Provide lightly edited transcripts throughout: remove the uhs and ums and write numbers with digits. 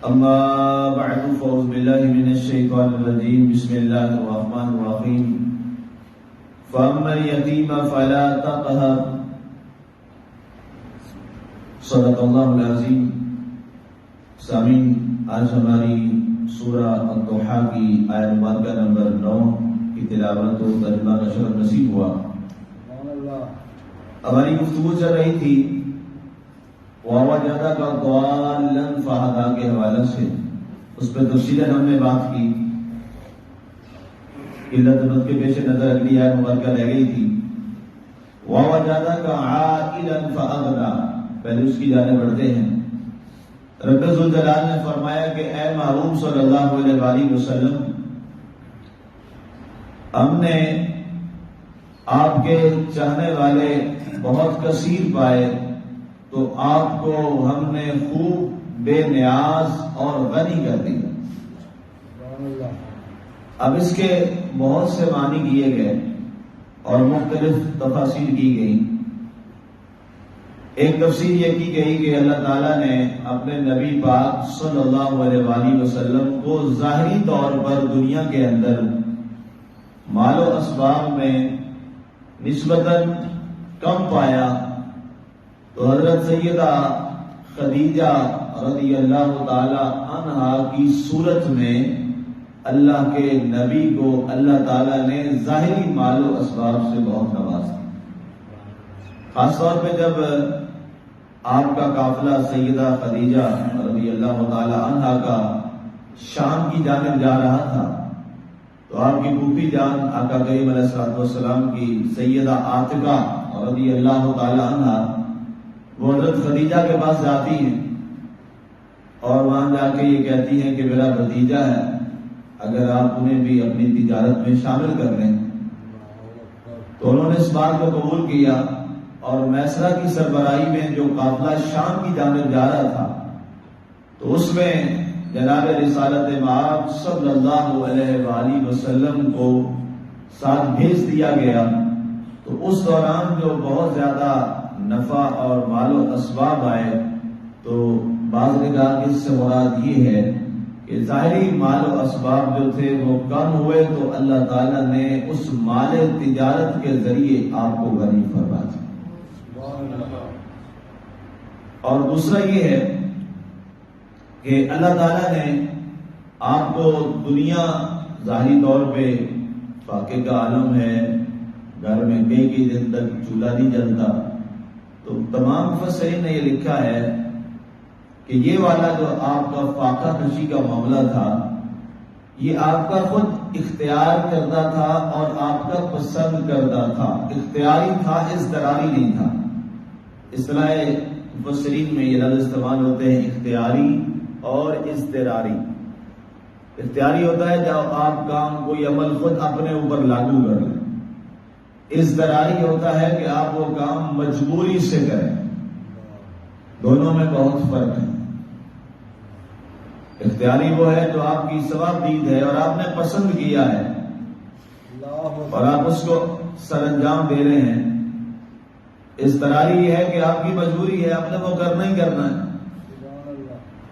أما بعد فأعوذ بالله من الشيطان الرجيم بسم الله الرحمن الرحيم فأما اليتيم فلا تقهر صدق اللہ العظیم. سامعین، آج ہماری سورہ الضحیٰ کی آیت مبارکہ نمبر 9 کی تلاوت و ترجمہ کا شرف نصیب ہوا. ہماری گفتگو چل رہی تھی وَوَجَدَكَ ضَالًّا فَهَدَىٰ کے حوالے سے. اس پہ تفصیلاً ہم نے بات کی. قلت کے پیش نظر اگلی آیت مبارکہ رہ گئی تھی. وَوَجَدَكَ عَائِلًا فَأَغْنَىٰ. پہلے اس کی جانب بڑھتے ہیں. رب ذوالجلال نے فرمایا کہ اے محبوب صلی اللہ علیہ وآلہ وسلم، ہم نے آپ کے چاہنے والے بہت کثیر پائے تو آپ کو ہم نے خوب بے نیاز اور غنی کر دیا. اب اس کے بہت سے معنی کیے گئے اور مختلف تفاسیر کی گئی. ایک تفسیر یہ کی گئی کہ اللہ تعالیٰ نے اپنے نبی پاک صلی اللہ علیہ وآلہ وسلم کو ظاہری طور پر دنیا کے اندر مال و اسباب میں نسبتاً کم پایا تو حضرت سیدہ خدیجہ رضی اللہ تعالی عنہا کی صورت میں اللہ کے نبی کو اللہ تعالیٰ نے ظاہری مال و اسباب سے بہت نوازا. خاص طور پہ جب آپ کا قافلہ سیدہ خدیجہ رضی اللہ تعالی عنہا کا شام کی جانب جا رہا تھا تو آپ کی پھوپھی جان آقا کریم علیہ الصلوۃ والسلام کی سیدہ عاتقہ رضی اللہ تعالی عنہا وہ حضرت خدیجہ کے پاس جاتی ہیں اور وہاں جا کے یہ کہتی ہیں کہ میرا بھتیجا ہے، اگر آپ انہیں بھی اپنی تجارت میں شامل کر لیں. تو انہوں نے اس بات کو قبول کیا اور میسرہ کی سربراہی میں جو قافلہ شام کی جانب جا رہا تھا تو اس میں جناب رسالت مآب صلی اللہ علیہ وآلہ وسلم کو ساتھ بھیج دیا گیا. تو اس دوران جو بہت زیادہ نفع اور مال و اسباب آئے تو بعض نے کہا کہ اس سے مراد یہ ہے کہ ظاہری مال و اسباب جو تھے وہ کم ہوئے تو اللہ تعالیٰ نے اس مال تجارت کے ذریعے آپ کو غنی فرما دیا. اور دوسرا یہ ہے کہ اللہ تعالیٰ نے آپ کو دنیا ظاہری طور پہ فاقے کا عالم ہے، گھر میں کئی دن تک چولہا نہیں جلتا. تو تمام مفسرین نے یہ لکھا ہے کہ یہ والا جو آپ کا فاقہ کشی کا معاملہ تھا یہ آپ کا خود اختیار کردہ تھا اور آپ کا پسند کردہ تھا، اختیاری تھا، اضطراری نہیں تھا. اصطلاح مفسرین میں یہ لفظ استعمال ہوتے ہیں اختیاری اور اضطراری. اختیاری ہوتا ہے جب آپ کام کوئی عمل خود اپنے اوپر لاگو کر لیں. اضطراری ہوتا ہے کہ آپ وہ کام مجبوری سے کریں. دونوں میں بہت فرق ہے. اختیاری وہ ہے جو آپ کی ثواب دید ہے اور آپ نے پسند کیا ہے اور آپ اس کو سر انجام دے رہے ہیں. اضطراری یہ ہے کہ آپ کی مجبوری ہے، آپ نے وہ کرنا ہی کرنا ہے.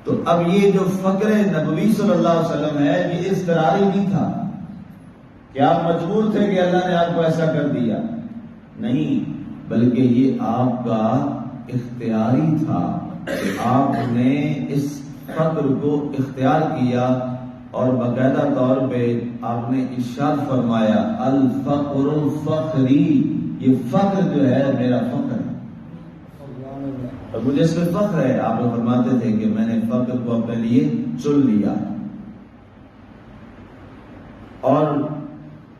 تو اب یہ جو فقر نبوی صلی اللہ علیہ وسلم ہے یہ اضطراری نہیں تھا کہ آپ مجبور تھے کہ اللہ نے آپ کو ایسا کر دیا، نہیں، بلکہ یہ آپ کا اختیاری تھا کہ آپ نے اس فقر کو اختیار کیا. اور باقاعدہ طور پہ آپ نے ارشاد فرمایا الفقر فخری، یہ فقر جو ہے میرا فخر ہے اور مجھے اس میں فخر ہے. آپ لوگ فرماتے تھے کہ میں نے فقر کو اپنے لیے چن لیا. اور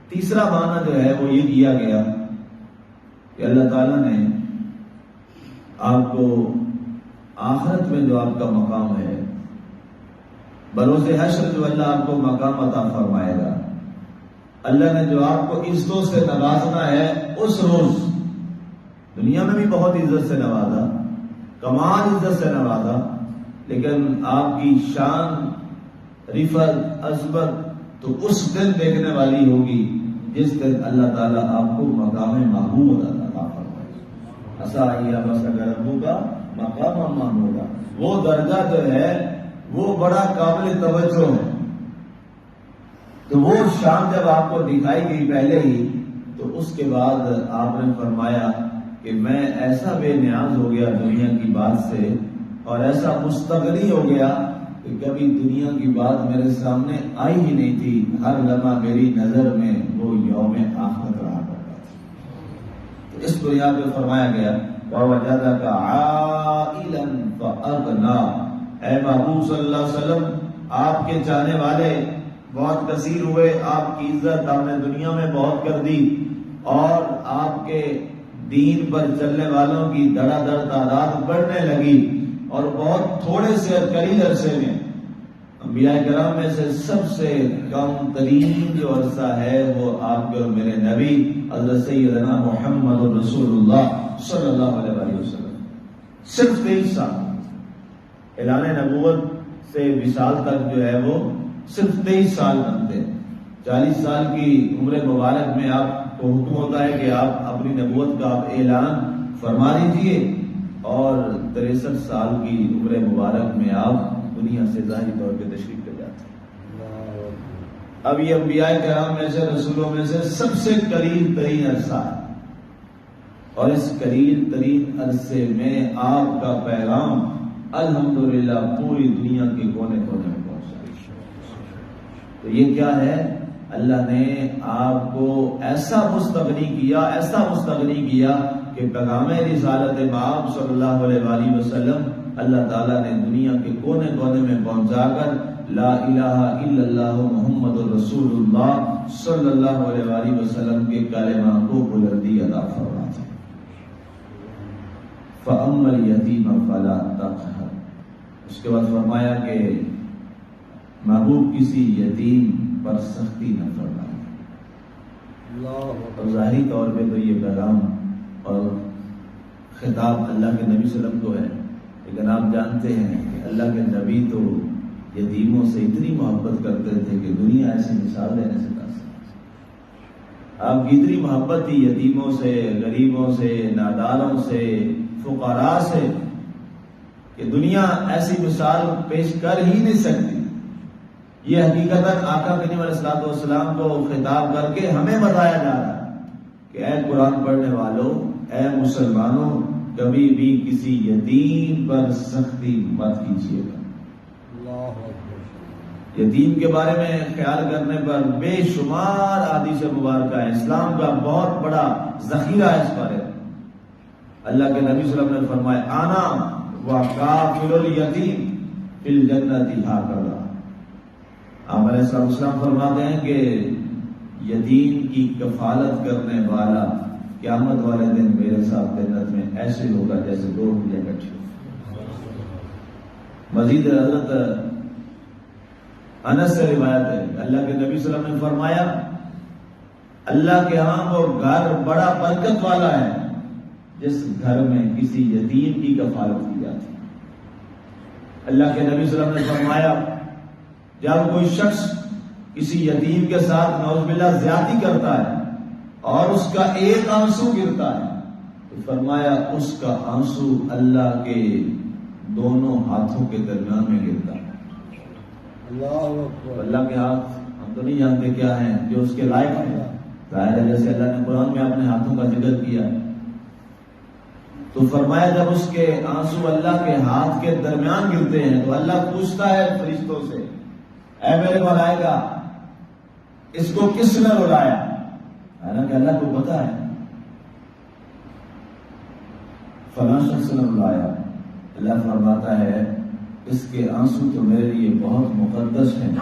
تیسرا معنی جو ہے وہ یہ کیا گیا کہ اللہ تعالیٰ نے آپ کو آخرت میں جو آپ کا مقام ہے، بروز حشر جو اللہ آپ کو مقام عطا فرمائے گا، اللہ نے جو آپ کو عزتوں سے نوازنا ہے اس روز دنیا میں بھی بہت عزت سے نوازا، کمال عزت سے نوازا، لیکن آپ کی شان، رفعت، عظمت تو اس دن دیکھنے والی ہوگی جس دن اللہ تعالیٰ آپ کو مقام محمود عطا فرمائے. ایسا ربوں کا مقام محمود، وہ درجہ جو ہے وہ بڑا قابل توجہ ہے۔ تو وہ شام جب آپ کو دکھائی گئی پہلے ہی، تو اس کے بعد آپ نے فرمایا کہ میں ایسا بے نیاز ہو گیا دنیا کی بات سے، اور ایسا مستغنی ہو گیا کہ کبھی دنیا کی بات میرے سامنے آئی ہی نہیں تھی، ہر لمحہ میری نظر میں وہ یوم آخرت رہا کرتا تھا۔ تو اس بنیاد پہ فرمایا گیا وَوَجَدَكَ عَائِلًا فَأَغْنَىٰ، اے محبوب صلی اللہ علیہ وسلم، آپ کے چاہنے والے بہت کثیر ہوئے، آپ کی عزت آپ نے دنیا میں بہت کر دی، اور آپ کے دین پر چلنے والوں کی دڑا دڑ تعداد بڑھنے لگی، اور بہت تھوڑے سے قلیل عرصے میں انبیاء کرام میں سے سب سے کم ترین جو عرصہ ہے وہ آپ کے اور میرے نبی حضرت سیدنا محمد رسول اللہ صلی اللہ علیہ وآلہ وسلم، صرف 23 سال اعلان نبوت سے وصال تک جو ہے وہ صرف 23 سال بنتے۔ 40 سال کی عمر مبارک میں آپ کو حکم ہوتا ہے کہ آپ اپنی نبوت کا آپ اعلان فرما دیجیے، اور 63 سال کی عمر مبارک میں آپ دنیا سے ظاہری طور پہ تشریف لے جاتے ہیں۔ اب یہ انبیاء کرام میں سے رسولوں میں سے سب سے قریب ترین عرصہ ہے، اور اس قریب ترین عرصے میں آپ کا پیغام الحمدللہ پوری دنیا کے کونے کونے میں پہنچا۔ تو یہ کیا ہے؟ اللہ نے آپ کو ایسا مستغنی کیا کہ پیغام رسالت مآب صلی اللہ علیہ وآلہ وسلم اللہ تعالیٰ نے دنیا کے کونے کونے میں پہنچا کر لا الہ الا اللہ محمد رسول اللہ صلی اللہ علیہ وآلہ وسلم کے کلمہ کو بلندی عطا فرما دی۔ فَأَمَّا الْيَتِيمَ فَلَا تَقْهَرْ، اس کے بعد فرمایا کہ محبوب کسی یتیم پر سختی نہ فرمائے۔ اور ظاہری طور پہ تو یہ پیغام اور خطاب اللہ کے نبی صلی اللہ علیہ وسلم کو ہے، لیکن آپ جانتے ہیں کہ اللہ کے نبی تو یتیموں سے اتنی محبت کرتے تھے کہ دنیا ایسی مثال دینے سے آپ کی اتنی محبت تھی یتیموں سے، غریبوں سے، ناداروں سے، فقراء سے، کہ دنیا ایسی مثال پیش کر ہی نہیں سکتی۔ یہ حقیقتاً آقا کریم علیہ الصلوۃ والسلام کو خطاب کر کے ہمیں بتایا جا رہا ہے کہ اے قرآن پڑھنے والوں، اے مسلمانوں، کبھی بھی کسی یتیم پر سختی مت کیجیے گا۔ یتیم کے بارے میں خیال کرنے پر بے شمار احادیث مبارکہ ہے، اسلام کا بہت بڑا ذخیرہ ہے اس پر۔ اللہ کے نبی صلی اللہ علیہ وسلم نے فرمایا آنا وکافل الیتیم فی الجنۃ ہکذا۔ آپ علیہ السلام فرماتے ہیں کہ یتیم کی کفالت کرنے والا قیامت والے دن میرے ساتھ جنت میں ایسے ہوگا جیسے دو انگلیاں اکٹھی ہو۔ مزید حضرت انس سے روایت ہے، اللہ کے نبی صلی اللہ علیہ وسلم نے فرمایا اللہ کے ہاں وہ گھر بڑا برکت والا ہے جس گھر میں کسی یتیم کی کفالت کی جاتی ہے۔ اللہ کے نبی صلی اللہ علیہ وسلم نے فرمایا جب کوئی شخص کسی یتیم کے ساتھ نعوذ باللہ زیادتی کرتا ہے اور اس کا ایک آنسو گرتا ہے تو فرمایا اس کا آنسو اللہ کے دونوں ہاتھوں کے درمیان میں گرتا ہے۔ اللہ کے ہاتھ ہم تو نہیں جانتے کیا ہیں جو اس کے لائق ہیں، ظاہر ہے جیسے اللہ نے قرآن میں اپنے ہاتھوں کا ذکر کیا تو فرمایا جب اس کے آنسو اللہ کے ہاتھ کے درمیان گرتے ہیں تو اللہ پوچھتا ہے فرشتوں سے اے میرے ملائکہ اس کو کس نے رلایا؟ حالانکہ اللہ کو پتا ہے فلاں شخص نے رلایا۔ اللہ فرماتا ہے اس کے آنسو تو میرے لیے بہت مقدس ہیں،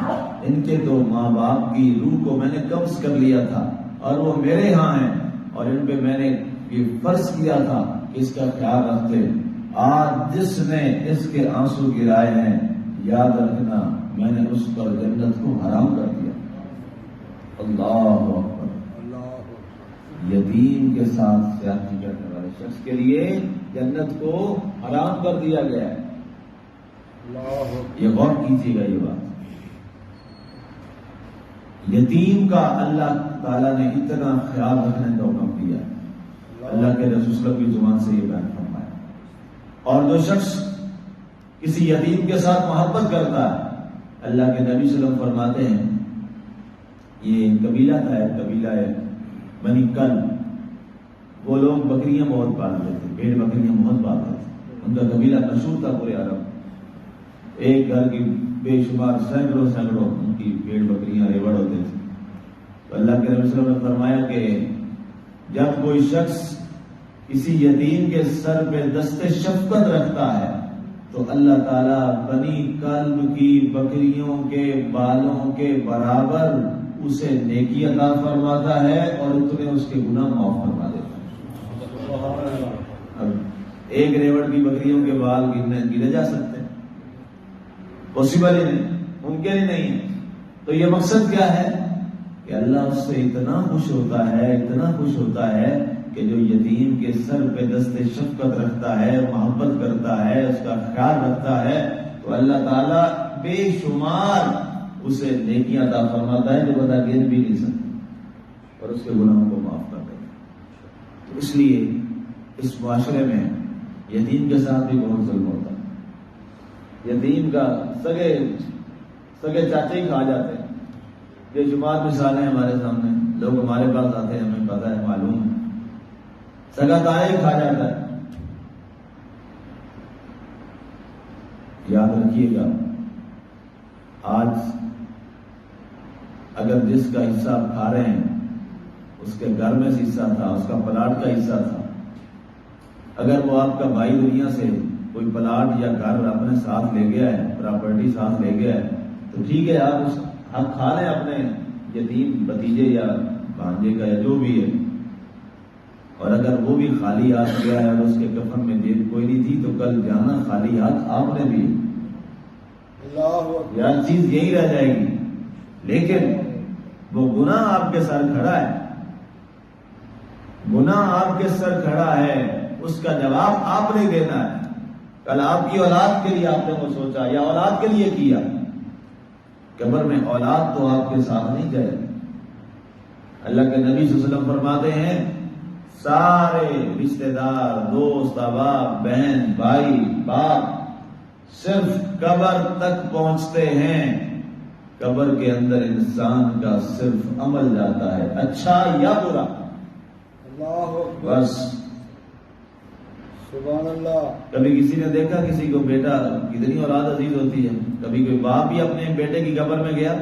ان کے تو ماں باپ کی روح کو میں نے قبض کر لیا تھا اور وہ میرے ہاں ہیں، اور ان پہ میں نے یہ فرض کیا تھا کہ اس کا خیال رکھتے۔ آج جس نے اس کے آنسو گرائے ہیں یاد رکھنا میں نے اس پر جنت کو حرام کر دیا۔ اللہ اکبر۔ یتیم کے ساتھ زیادتی کرنے والے شخص کے لیے جنت کو حرام کر دیا گیا ہے۔ یہ غور کیجیے گا، یہ بات یتیم کا اللہ تعالیٰ نے اتنا خیال رکھنے کا حکم دیا، اللہ کے رسول صلی اللہ علیہ وسلم کی زبان سے یہ بیان فرمایا۔ اور جو شخص کسی یتیم کے ساتھ محبت کرتا ہے. اللہ کے نبی صلی اللہ علیہ وسلم فرماتے ہیں یہ قبیلہ تھا، قبیلہ بنی کلب، وہ لوگ بکریاں بہت پالتے تھے، بھیڑ بکریاں بہت پالتے تھے. ان کا قبیلہ مشہور تھا پورے عرب. ایک گھر کی بے شمار سینکڑوں ان کی بھیڑ بکریاں ریوڑ ہوتے تھے. تو اللہ کے نبی صلی اللہ علیہ وسلم نے فرمایا کہ جب کوئی شخص کسی یتیم کے سر پہ دست شفقت رکھتا ہے تو اللہ تعالیٰ بنی کلب کی بکریوں کے بالوں کے برابر اسے نیکی عطا فرماتا ہے اور تمہیں اس کے گناہ معاف فرما دیتا ہے. اب ایک ریوڑ کی بکریوں کے بال گنے جا سکتے ہیں؟ پاسبل ہی نہیں، ممکن ہی نہیں ہے. تو یہ مقصد کیا ہے کہ اللہ اس سے اتنا خوش ہوتا ہے، اتنا خوش ہوتا ہے کہ جو یتیم کے سر پہ دست شفقت رکھتا ہے، محبت کرتا ہے، اس کا خیال رکھتا ہے، تو اللہ تعالیٰ بے شمار اسے نیکیاں عطا فرماتا ہے جو بتا گن بھی نہیں سکتا، اور اس کے گناہوں کو معاف کر دیتا ہے. تو اس لیے اس معاشرے میں یتیم کے ساتھ بھی بہت ظلم ہوتا ہے. یتیم کا سگے چاچے ہی کھا جاتے ہیں. بے شمار مثالیں ہمارے سامنے، لوگ ہمارے پاس آتے ہیں، ہمیں پتہ ہے، معلوم ہے، سگا تایا ہی کھا جاتا ہے. یاد رکھیے گا، آج اگر جس کا حصہ آپ کھا رہے ہیں اس کے گھر میں سے حصہ تھا، اس کا پلاٹ کا حصہ تھا، اگر وہ آپ کا بھائی دنیا سے کوئی پلاٹ یا گھر اپنے ساتھ لے گیا ہے، پراپرٹی ساتھ لے گیا ہے، تو ٹھیک ہے، آپ اس حق کھا لیں اپنے یتیم بھتیجے یا بھانجے کا یا جو بھی ہے. اور اگر وہ بھی خالی ہاتھ گیا ہے اور اس کے کفن میں جیب کوئی نہیں تھی تو کل جانا خالی ہاتھ آپ نے بھی. یار چیز یہی رہ جائے گی، لیکن وہ گناہ آپ کے سر کھڑا ہے، گناہ آپ کے سر کھڑا ہے، اس کا جواب آپ نے دینا ہے. کل آپ کی اولاد کے لیے آپ نے وہ سوچا یا اولاد کے لیے کیا، قبر میں اولاد تو آپ کے ساتھ نہیں جائے. اللہ کے نبی صلی اللہ علیہ وسلم فرماتے ہیں سارے رشتہ دار، دوست، احباب، بہن، بھائی، باپ صرف قبر تک پہنچتے ہیں. قبر کے اندر انسان کا صرف عمل جاتا ہے، اچھا یا برا. بس سبحان اللہ. کبھی کسی نے دیکھا کسی کو بیٹا کتنی اولاد عزیز ہوتی ہے، کبھی کوئی باپ بھی اپنے بیٹے کی قبر میں گیا؟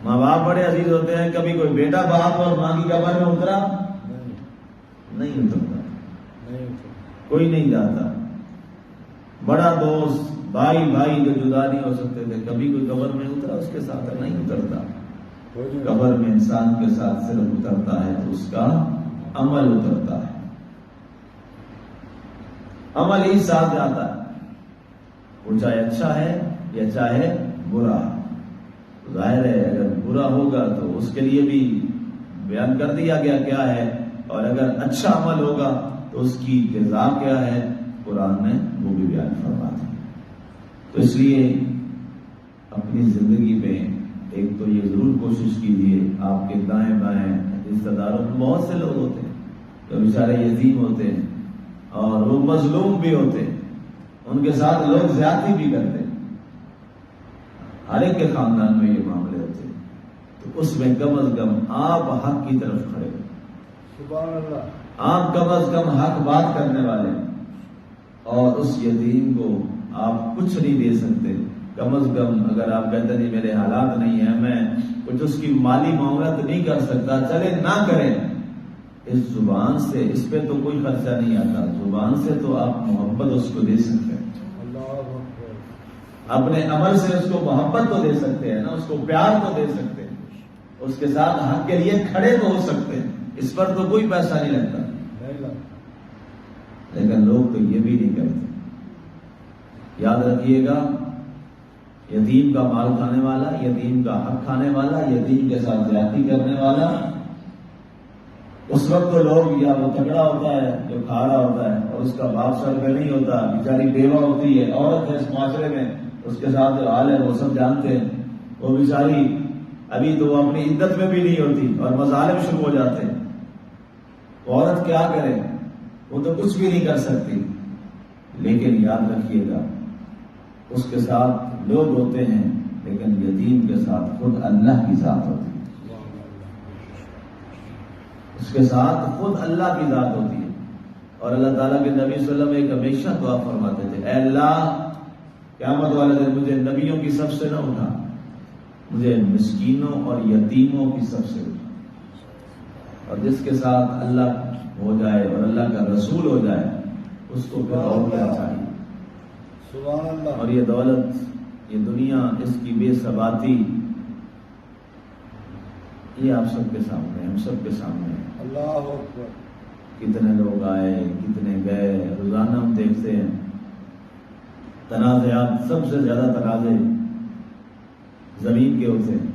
ماں باپ بڑے عزیز ہوتے ہیں، کبھی کوئی بیٹا باپ اور ماں کی قبر میں اترا؟ نہیں اترتا، کوئی نہیں جاتا. بڑا دوست، بھائی جو جدا نہیں ہو سکتے تھے، کبھی کوئی قبر میں اترا اس کے ساتھ؟ نہیں اترتا. قبر میں انسان کے ساتھ صرف اترتا ہے تو اس کا عمل اترتا ہے، عمل ہی ساتھ جاتا ہے، وہ چاہے اچھا ہے یا چاہے برا. ظاہر ہے اگر برا ہوگا تو اس کے لیے بھی بیان کر دیا گیا کیا ہے، اور اگر اچھا عمل ہوگا تو اس کی جزا کیا ہے، قرآن نے وہ بھی بیان فرما دیا. تو اس لیے اپنی زندگی میں ایک تو یہ ضرور کوشش کیجیے، آپ کے دائیں بائیں رشتہ داروں میں بہت سے لوگ ہوتے ہیں جو بیچارے یتیم ہوتے ہیں اور وہ مظلوم بھی ہوتے ہیں، ان کے ساتھ لوگ زیادتی بھی کرتے ہیں. ہر ایک کے خاندان میں یہ معاملے ہوتے ہیں، تو اس میں کم از کم آپ حق کی طرف کھڑے ہو. سبحان اللہ. آپ کم از کم حق بات کرنے والے، اور اس یتیم کو آپ کچھ نہیں دے سکتے، کم از کم اگر آپ کہتے نہیں میرے حالات نہیں ہیں، میں کچھ اس کی مالی معاونت نہیں کر سکتا، چلے نہ کریں. اس زبان سے اس پہ تو کوئی خرچہ نہیں آتا، زبان سے تو آپ محبت اس کو دے سکتے ہیں، اپنے عمل سے اس کو محبت تو دے سکتے ہیں نا، اس کو پیار تو دے سکتے ہیں، اس کے ساتھ حق کے لیے کھڑے تو ہو سکتے ہیں. اس پر تو کوئی پیسہ نہیں لگتا، لیکن لوگ تو یہ بھی نہیں کرتے. یاد رکھیے گا، یتیم کا مال کھانے والا، یتیم کا حق کھانے والا، یتیم کے ساتھ زیادتی کرنے والا، اس وقت تو لوگ یا وہ تگڑا ہوتا ہے جو کھا رہا ہوتا ہے اور اس کا باپ سر پہ نہیں ہوتا، بیچاری بیوہ ہوتی ہے، عورت ہے اس معاشرے میں، اس کے ساتھ جو حال ہے وہ سب جانتے ہیں. وہ بیچاری ابھی تو وہ اپنی عدت میں بھی نہیں ہوتی اور مظالم شروع ہو جاتے ہیں. عورت کیا کرے، وہ تو کچھ بھی نہیں کر سکتی، لیکن یاد رکھیے گا اس کے ساتھ لوگ ہوتے ہیں لیکن یتیم کے ساتھ خود اللہ کی ذات ہوتی ہے، اس کے ساتھ خود اللہ کی ذات ہوتی ہے۔ اور اللہ تعالیٰ کے نبی صلی اللہ علیہ وسلم ایک ہمیشہ دعا فرماتے تھے، اے اللہ قیامت والے دن مجھے نبیوں کی صف سے نہ اٹھا، مجھے مسکینوں اور یتیموں کی صف سے اٹھا۔ اور جس کے ساتھ اللہ ہو جائے اور اللہ کا رسول ہو جائے اس کو پھر اور کیا چاہیے۔ سبحان اللہ۔ اور یہ دولت، یہ دنیا، اس کی بے ثباتی، یہ آپ سب کے سامنے، ہم سب کے سامنے ہے۔ اللہ اکبر۔ کتنے لوگ آئے، کتنے گئے، روزانہ ہم دیکھتے ہیں تنازعات، سب سے زیادہ تنازع زمین کے ہوتے ہیں،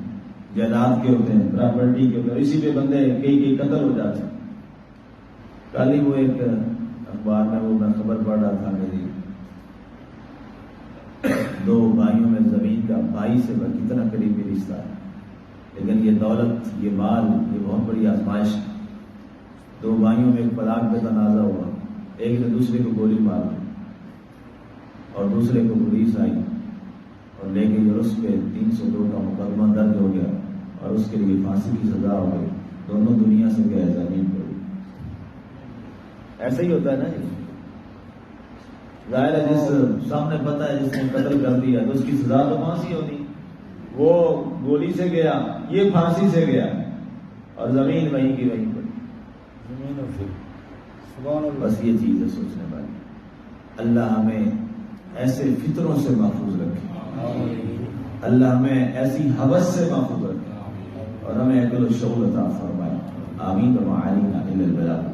جائیداد کے ہوتے ہیں، پراپرٹی کے ہوتے ہیں، اسی پہ بندے کئی قتل ہو جاتے ہیں۔ کل ہی وہ ایک اخبار میں وہ میں خبر پڑھ رہا تھا میری، دو بھائیوں میں زمین کا بھائی سے کتنا قریبی رشتہ ہے، لیکن یہ دولت، یہ مال، یہ بہت بڑی آزمائش ہے۔ دو بھائیوں میں ایک پلاٹ پہ تنازع ہوا، ایک نے دوسرے کو گولی مار دی اور دوسرے کو پولیس آئی اور لے گئی اور اس پہ 302 کا مقدمہ درج ہو گیا اور اس کے لیے پھانسی کی سزا ہو گئی۔ دونوں دنیا سے گئے، زمین پہ۔ ایسا ہی ہوتا ہے نا جی، ظاہر ہے جس سامنے پتہ ہے جس نے قتل کر دیا تو اس کی سزا تو پھانسی ہونی، وہ گولی سے گیا، یہ پھانسی سے گیا اور زمین وہیں کی وہیں پڑی۔ سبحان اللہ۔ بس یہ چیز ہے سوچنے والی۔ اللہ ہمیں ایسے فطروں سے محفوظ رکھے، اللہ ہمیں ایسی حوث سے محفوظ رکھے اور ہمیں عقل و شعور عطا فرمائے۔ آمین و معالینا الی البلاغ۔